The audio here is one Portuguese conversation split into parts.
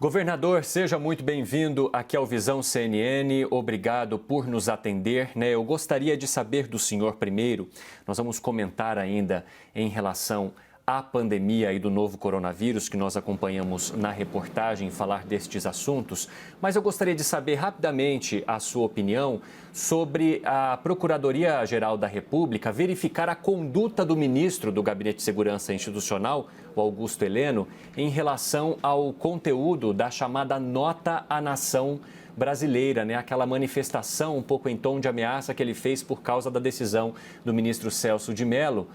Governador, seja muito bem-vindo aqui ao Visão CNN. Obrigado por nos atender. Eu gostaria de saber do senhor primeiro, nós vamos comentar ainda em relação à pandemia e do novo coronavírus que nós acompanhamos na reportagem, falar destes assuntos, mas eu gostaria de saber rapidamente a sua opinião sobre a Procuradoria-Geral da República verificar a conduta do ministro do Gabinete de Segurança Institucional, o Augusto Heleno, em relação ao conteúdo da chamada Nota à Nação Brasileira, aquela manifestação um pouco em tom de ameaça que ele fez por causa da decisão do ministro Celso de Mello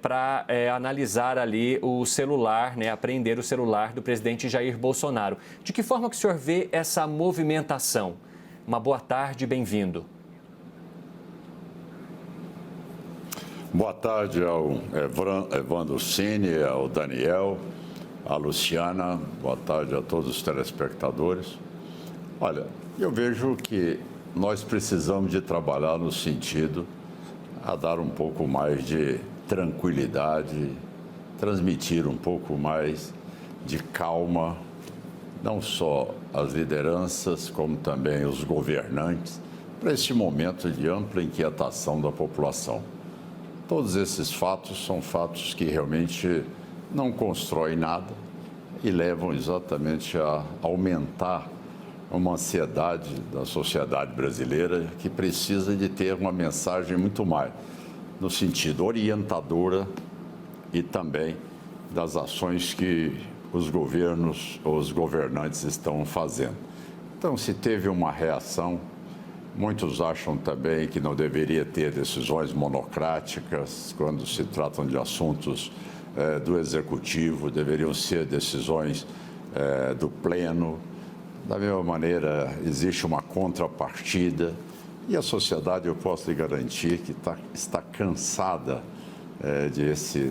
para analisar ali o celular, apreender o celular do presidente Jair Bolsonaro. De que forma que o senhor vê essa movimentação? Uma boa tarde, bem-vindo. Boa tarde ao Evandro Cini, ao Daniel, à Luciana, boa tarde a todos os telespectadores. Olha, eu vejo que nós precisamos de trabalhar no sentido a dar um pouco mais de tranquilidade, transmitir um pouco mais de calma, não só às lideranças, como também os governantes, para este momento de ampla inquietação da população. Todos esses fatos são fatos que realmente não constroem nada e levam exatamente a aumentar uma ansiedade da sociedade brasileira que precisa de ter uma mensagem muito mais no sentido orientadora e também das ações que os governos ou os governantes estão fazendo. Então, se teve uma reação, muitos acham também que não deveria ter decisões monocráticas quando se tratam de assuntos do Executivo, deveriam ser decisões do Pleno. Da mesma maneira, existe uma contrapartida e a sociedade, eu posso lhe garantir, que está cansada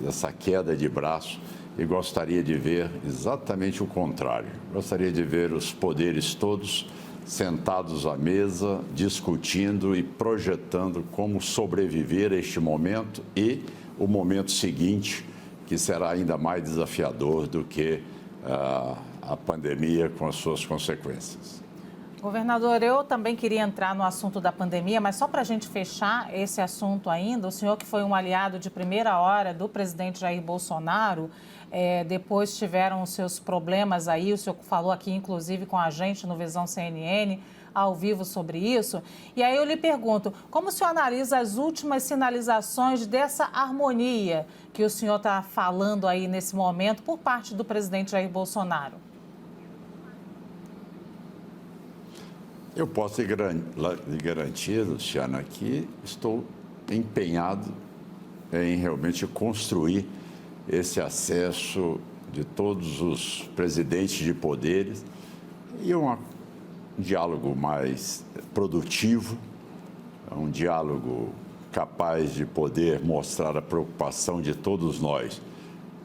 dessa queda de braço e gostaria de ver exatamente o contrário. Gostaria de ver os poderes todos sentados à mesa, discutindo e projetando como sobreviver a este momento e o momento seguinte, que será ainda mais desafiador do que a pandemia com as suas consequências. Governador, eu também queria entrar no assunto da pandemia, mas só para a gente fechar esse assunto ainda, o senhor que foi um aliado de primeira hora do presidente Jair Bolsonaro, depois tiveram os seus problemas aí, o senhor falou aqui inclusive com a gente no Visão CNN, ao vivo sobre isso, e aí eu lhe pergunto, como o senhor analisa as últimas sinalizações dessa harmonia que o senhor está falando aí nesse momento por parte do presidente Jair Bolsonaro? Eu posso lhe garantir, Luciana, que estou empenhado em realmente construir esse acesso de todos os presidentes de poderes e um diálogo mais produtivo, um diálogo capaz de poder mostrar a preocupação de todos nós,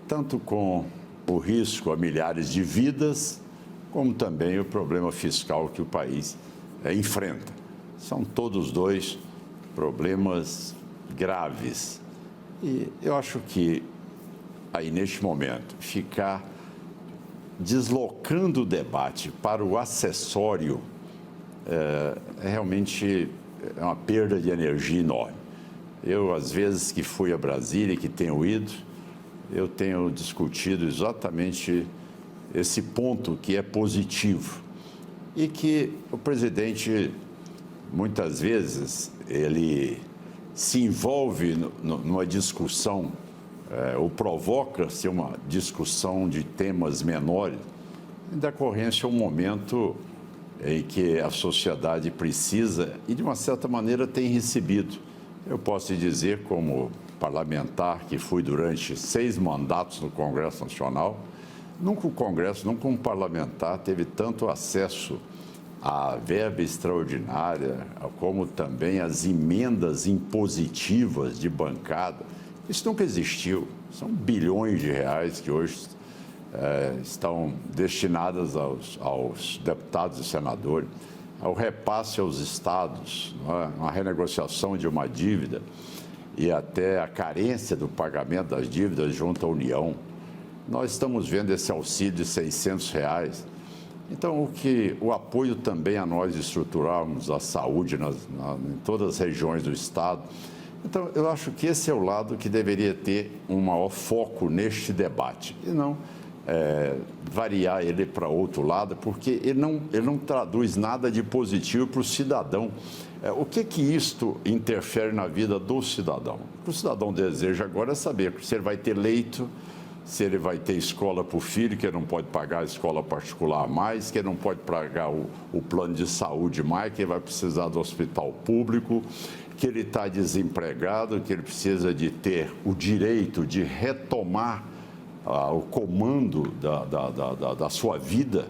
tanto com o risco a milhares de vidas, como também o problema fiscal que o país enfrenta. São todos dois problemas graves. E eu acho que aí, neste momento, ficar deslocando o debate para o acessório realmente é uma perda de energia enorme. Eu, às vezes que fui a Brasília, que tenho ido, eu tenho discutido exatamente esse ponto que é positivo e que o presidente, muitas vezes, ele se envolve numa discussão ou provoca-se uma discussão de temas menores em decorrência a um momento em que a sociedade precisa e, de uma certa maneira, tem recebido. Eu posso dizer, como parlamentar que fui durante 6 mandatos no Congresso Nacional, nunca o Congresso, nunca um parlamentar teve tanto acesso à verba extraordinária, como também às emendas impositivas de bancada. Isso nunca existiu. São bilhões de reais que hoje estão destinadas aos deputados e senadores, ao repasse aos estados, a renegociação de uma dívida e até a carência do pagamento das dívidas junto à União. Nós estamos vendo esse auxílio de R$600 Então, o apoio também a nós estruturarmos a saúde em todas as regiões do Estado. Então, eu acho que esse é o lado que deveria ter um maior foco neste debate, e não variar ele para outro lado, porque ele não traduz nada de positivo para o cidadão. O que isto interfere na vida do cidadão? O que o cidadão deseja agora é saber se ele vai ter leito, se ele vai ter escola para o filho, que ele não pode pagar a escola particular mais, que ele não pode pagar o plano de saúde mais, que ele vai precisar do hospital público, que ele está desempregado, que ele precisa de ter o direito de retomar o comando da sua vida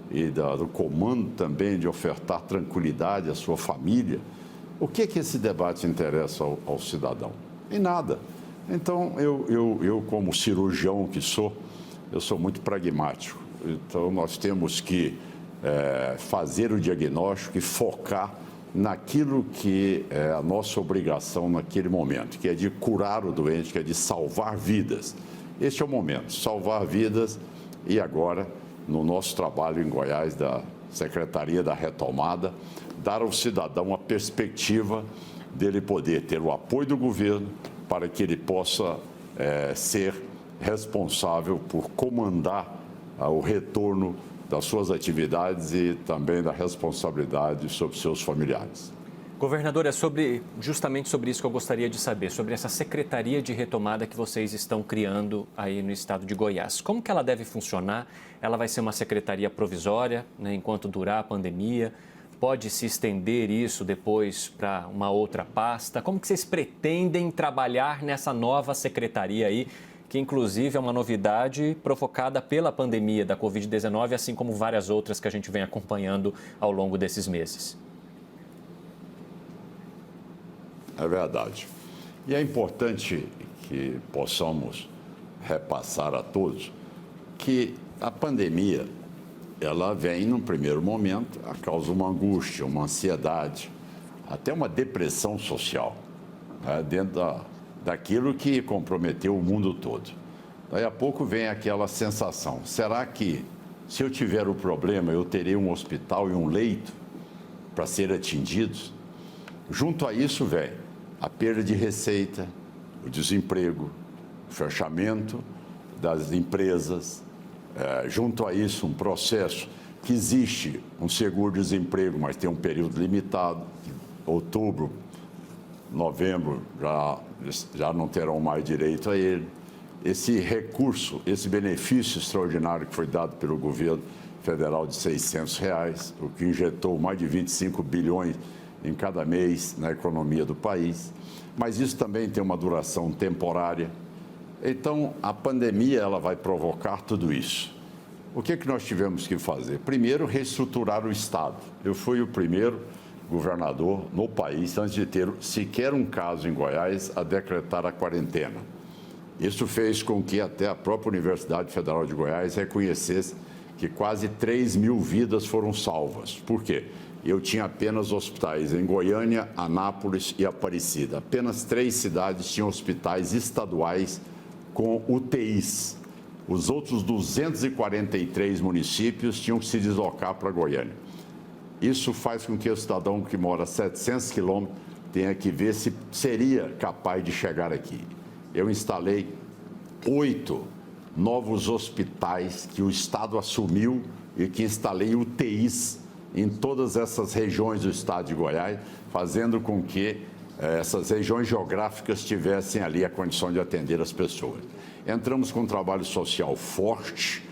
e do comando também de ofertar tranquilidade à sua família. O que esse debate interessa ao cidadão? Em nada. Então, eu como cirurgião que sou, eu sou muito pragmático. Então, nós temos que fazer o diagnóstico e focar naquilo que é a nossa obrigação naquele momento, que é de curar o doente, que é de salvar vidas. Este é o momento, salvar vidas. E agora, no nosso trabalho em Goiás, da Secretaria da Retomada, dar ao cidadão a perspectiva dele poder ter o apoio do governo para que ele possa ser responsável por comandar o retorno das suas atividades e também da responsabilidade sobre seus familiares. Governador, é justamente sobre isso que eu gostaria de saber, sobre essa Secretaria de Retomada que vocês estão criando aí no estado de Goiás. Como que ela deve funcionar? Ela vai ser uma secretaria provisória, né, enquanto durar a pandemia? Pode se estender isso depois para uma outra pasta? Como que vocês pretendem trabalhar nessa nova secretaria aí, que inclusive é uma novidade provocada pela pandemia da Covid-19, assim como várias outras que a gente vem acompanhando ao longo desses meses? É verdade. E é importante que possamos repassar a todos que a pandemia, ela vem, num primeiro momento, a causa uma angústia, uma ansiedade, até uma depressão social, né, dentro daquilo que comprometeu o mundo todo. Daí a pouco vem aquela sensação, será que se eu tiver o problema, eu terei um hospital e um leito para ser atendidos? Junto a isso vem a perda de receita, o desemprego, o fechamento das empresas, junto a isso um processo que existe um seguro-desemprego, mas tem um período limitado, outubro, novembro já não terão mais direito a ele. Esse recurso, esse benefício extraordinário que foi dado pelo governo federal de R$600, o que injetou mais de 25 bilhões em cada mês na economia do país, mas isso também tem uma duração temporária. Então, a pandemia ela vai provocar tudo isso. O que nós tivemos que fazer? Primeiro, reestruturar o Estado. Eu fui o primeiro governador no país, antes de ter sequer um caso em Goiás, a decretar a quarentena. Isso fez com que até a própria Universidade Federal de Goiás reconhecesse que quase 3 mil vidas foram salvas. Por quê? Eu tinha apenas hospitais em Goiânia, Anápolis e Aparecida. Apenas 3 cidades tinham hospitais estaduais com UTIs. Os outros 243 municípios tinham que se deslocar para Goiânia. Isso faz com que o cidadão que mora a 700 quilômetros tenha que ver se seria capaz de chegar aqui. Eu instalei 8 novos hospitais que o Estado assumiu e que instalei UTIs em todas essas regiões do estado de Goiás, fazendo com que essas regiões geográficas tivessem ali a condição de atender as pessoas. Entramos com um trabalho social forte,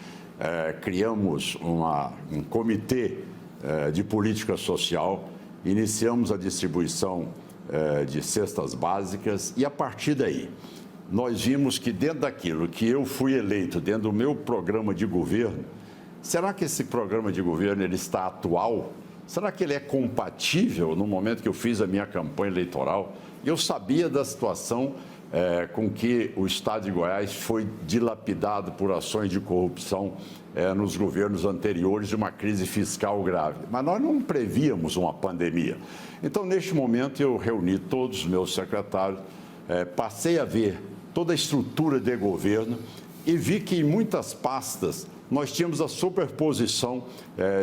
criamos um comitê de política social, iniciamos a distribuição de cestas básicas e, a partir daí, nós vimos que dentro daquilo que eu fui eleito, dentro do meu programa de governo, será que esse programa de governo ele está atual? Será que ele é compatível no momento que eu fiz a minha campanha eleitoral? Eu sabia da situação com que o estado de Goiás foi dilapidado por ações de corrupção nos governos anteriores de uma crise fiscal grave. Mas nós não prevíamos uma pandemia. Então, neste momento, eu reuni todos os meus secretários, passei a ver toda a estrutura de governo e vi que em muitas pastas nós tínhamos a superposição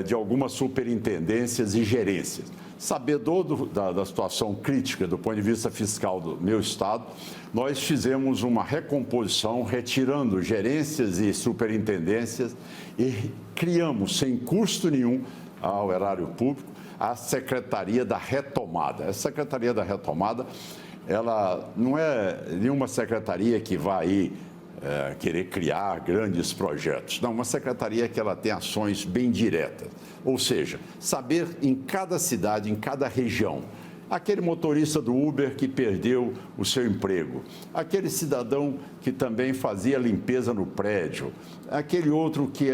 de algumas superintendências e gerências. Sabedor da situação crítica do ponto de vista fiscal do meu estado, nós fizemos uma recomposição, retirando gerências e superintendências e criamos, sem custo nenhum ao erário público, a Secretaria da Retomada. A Secretaria da Retomada, ela não é nenhuma secretaria que vai aí querer criar grandes projetos. Não, uma secretaria que ela tem ações bem diretas. Ou seja, saber em cada cidade, em cada região, aquele motorista do Uber que perdeu o seu emprego, aquele cidadão que também fazia limpeza no prédio, aquele outro que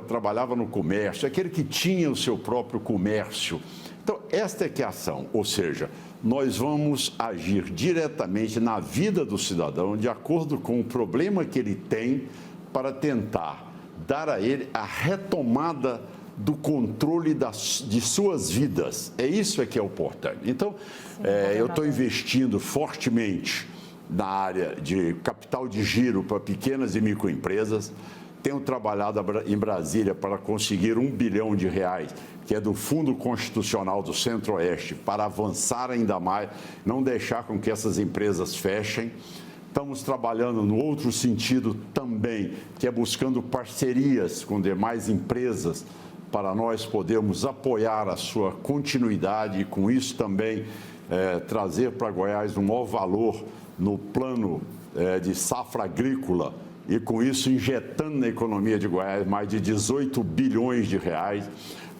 trabalhava no comércio, aquele que tinha o seu próprio comércio. Então, esta é que é a ação, ou seja, nós vamos agir diretamente na vida do cidadão, de acordo com o problema que ele tem, para tentar dar a ele a retomada do controle de suas vidas. É isso que é o importante. Então, eu estou investindo fortemente na área de capital de giro para pequenas e microempresas. Tenho trabalhado em Brasília para conseguir R$1 bilhão, que é do Fundo Constitucional do Centro-Oeste, para avançar ainda mais, não deixar com que essas empresas fechem. Estamos trabalhando no outro sentido também, que é buscando parcerias com demais empresas, para nós podermos apoiar a sua continuidade e, com isso, também trazer para Goiás um maior valor no plano de safra agrícola e, com isso, injetando na economia de Goiás mais de R$18 bilhões,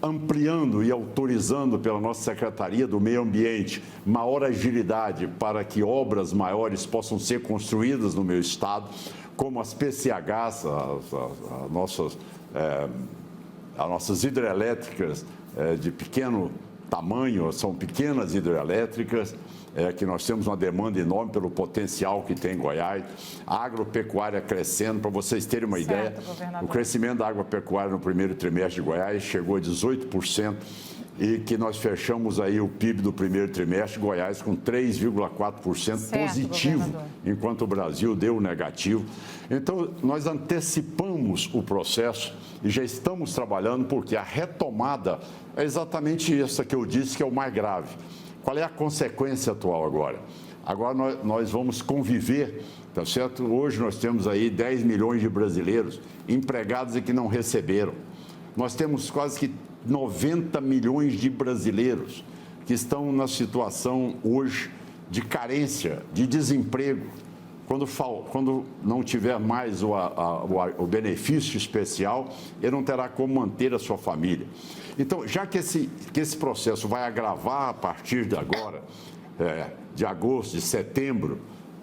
ampliando e autorizando pela nossa Secretaria do Meio Ambiente maior agilidade para que obras maiores possam ser construídas no meu estado, como as PCHs, as nossas hidrelétricas de pequeno tamanho, são pequenas hidrelétricas, que nós temos uma demanda enorme pelo potencial que tem em Goiás, a agropecuária crescendo. Para vocês terem uma ideia, o crescimento da agropecuária no primeiro trimestre de Goiás chegou a 18%, e que nós fechamos aí o PIB do primeiro trimestre, Goiás com 3,4% positivo, enquanto o Brasil deu negativo. Então, nós antecipamos o processo e já estamos trabalhando, porque a retomada é exatamente essa que eu disse que é o mais grave. Qual é a consequência atual agora? Agora nós vamos conviver, tá certo? Hoje nós temos aí 10 milhões de brasileiros empregados e que não receberam. Nós temos quase que 90 milhões de brasileiros que estão na situação hoje de carência, de desemprego. Quando não tiver mais o benefício especial, ele não terá como manter a sua família. Então, já que esse processo vai agravar a partir de agora, de agosto, de setembro,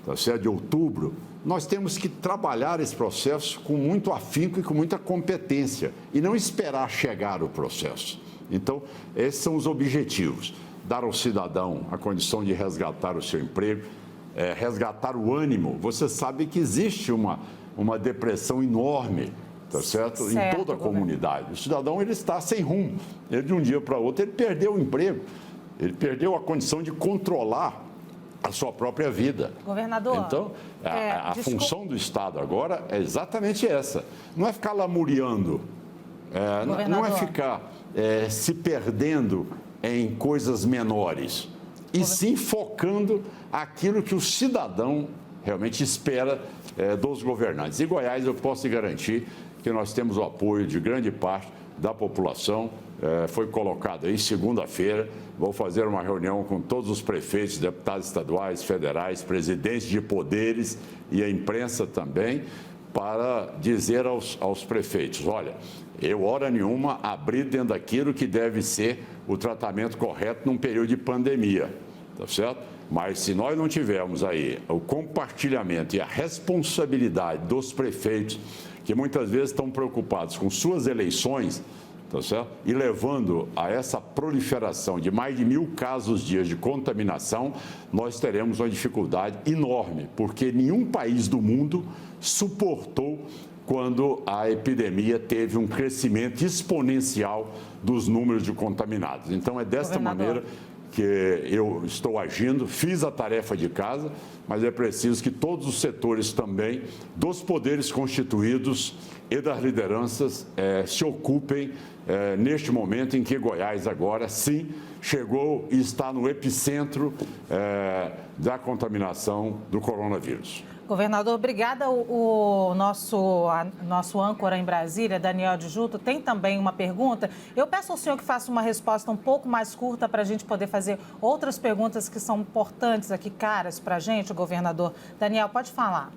tá certo? De outubro, nós temos que trabalhar esse processo com muito afinco e com muita competência e não esperar chegar o processo. Então, esses são os objetivos: dar ao cidadão a condição de resgatar o seu emprego, resgatar o ânimo. Você sabe que existe uma depressão enorme, tá certo? Em toda a comunidade. O cidadão, ele está sem rumo. Ele, de um dia para outro, ele perdeu o emprego, ele perdeu a condição de controlar a sua própria vida. Governador, então, a função do Estado agora é exatamente essa. Não é ficar lamuriando, não é ficar se perdendo em coisas menores, e sim focando aquilo que o cidadão realmente espera dos governantes. E Goiás, eu posso garantir que nós temos o apoio de grande parte da população. Foi colocado aí segunda-feira. Vou fazer uma reunião com todos os prefeitos, deputados estaduais, federais, presidentes de poderes e a imprensa também, para dizer aos prefeitos: olha, eu, hora nenhuma, abri dentro daquilo que deve ser o tratamento correto num período de pandemia, tá certo? Mas se nós não tivermos aí o compartilhamento e a responsabilidade dos prefeitos, que muitas vezes estão preocupados com suas eleições, tá certo? E levando a essa proliferação de mais de 1.000 casos dia de contaminação, nós teremos uma dificuldade enorme, porque nenhum país do mundo suportou quando a epidemia teve um crescimento exponencial dos números de contaminados. Então, é desta maneira que eu estou agindo, fiz a tarefa de casa, mas é preciso que todos os setores também, dos poderes constituídos e das lideranças, se ocupem neste momento em que Goiás agora, sim, chegou e está no epicentro da contaminação do coronavírus. Governador, obrigada. O nosso âncora em Brasília, Daniel de Juto, tem também uma pergunta. Eu peço ao senhor que faça uma resposta um pouco mais curta para a gente poder fazer outras perguntas que são importantes aqui, caras para a gente, governador. Daniel, pode falar.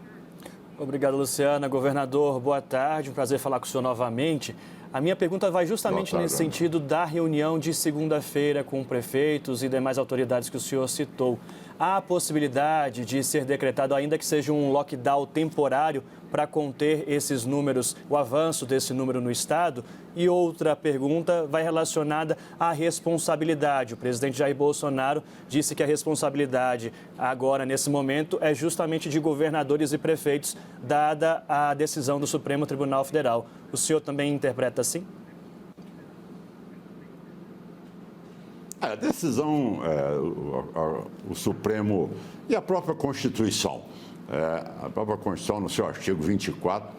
Obrigado, Luciana. Governador, boa tarde. Um prazer falar com o senhor novamente. A minha pergunta vai justamente nesse sentido da reunião de segunda-feira com prefeitos e demais autoridades que o senhor citou. Há a possibilidade de ser decretado, ainda que seja um lockdown temporário, para conter esses números, o avanço desse número no Estado? E outra pergunta vai relacionada à responsabilidade. O presidente Jair Bolsonaro disse que a responsabilidade agora, nesse momento, é justamente de governadores e prefeitos, dada a decisão do Supremo Tribunal Federal. O senhor também interpreta assim? A decisão, o Supremo e a própria Constituição, no seu artigo 24,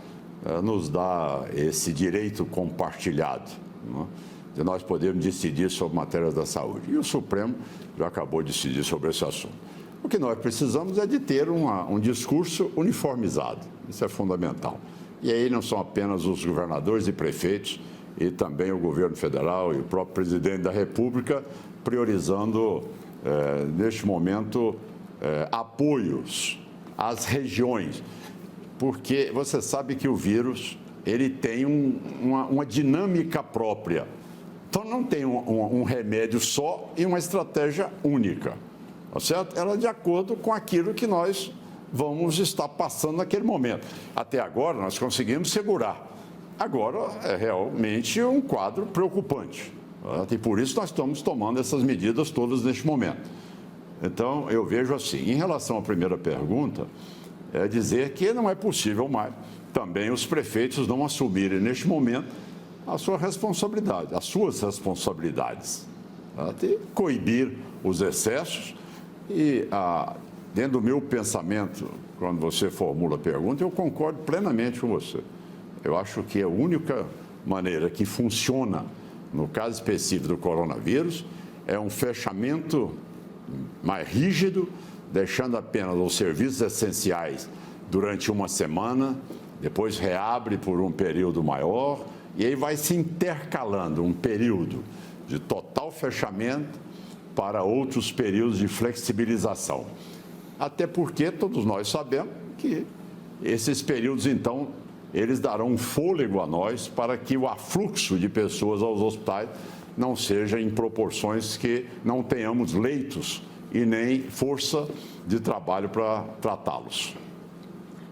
nos dá esse direito compartilhado, né, de nós podermos decidir sobre matérias da saúde. E o Supremo já acabou de decidir sobre esse assunto. O que nós precisamos é de ter um discurso uniformizado, isso é fundamental. E aí não são apenas os governadores e prefeitos, e também o governo federal e o próprio presidente da República priorizando, neste momento, apoios às regiões, porque você sabe que o vírus ele tem uma dinâmica própria. Então, não tem um remédio só e uma estratégia única, tá certo? Ela é de acordo com aquilo que nós vamos estar passando naquele momento. Até agora, nós conseguimos segurar. Agora, é realmente um quadro preocupante. E por isso nós estamos tomando essas medidas todas neste momento. Então, eu vejo assim, em relação à primeira pergunta, é dizer que não é possível mais também os prefeitos não assumirem neste momento a sua responsabilidade, as suas responsabilidades, de coibir os excessos e, dentro do meu pensamento, quando você formula a pergunta, eu concordo plenamente com você. Eu acho que a única maneira que funciona, no caso específico do coronavírus, é um fechamento mais rígido, deixando apenas os serviços essenciais durante uma semana, depois reabre por um período maior, e aí vai se intercalando um período de total fechamento para outros períodos de flexibilização. Até porque todos nós sabemos que esses períodos, então, eles darão um fôlego a nós para que o afluxo de pessoas aos hospitais não seja em proporções que não tenhamos leitos e nem força de trabalho para tratá-los.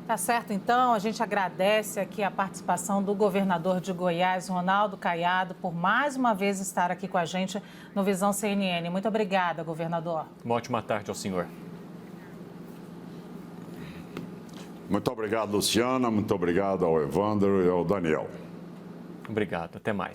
Tá certo, então. A gente agradece aqui a participação do governador de Goiás, Ronaldo Caiado, por mais uma vez estar aqui com a gente no Visão CNN. Muito obrigada, governador. Uma ótima tarde ao senhor. Muito obrigado, Luciana. Muito obrigado ao Evandro e ao Daniel. Obrigado. Até mais.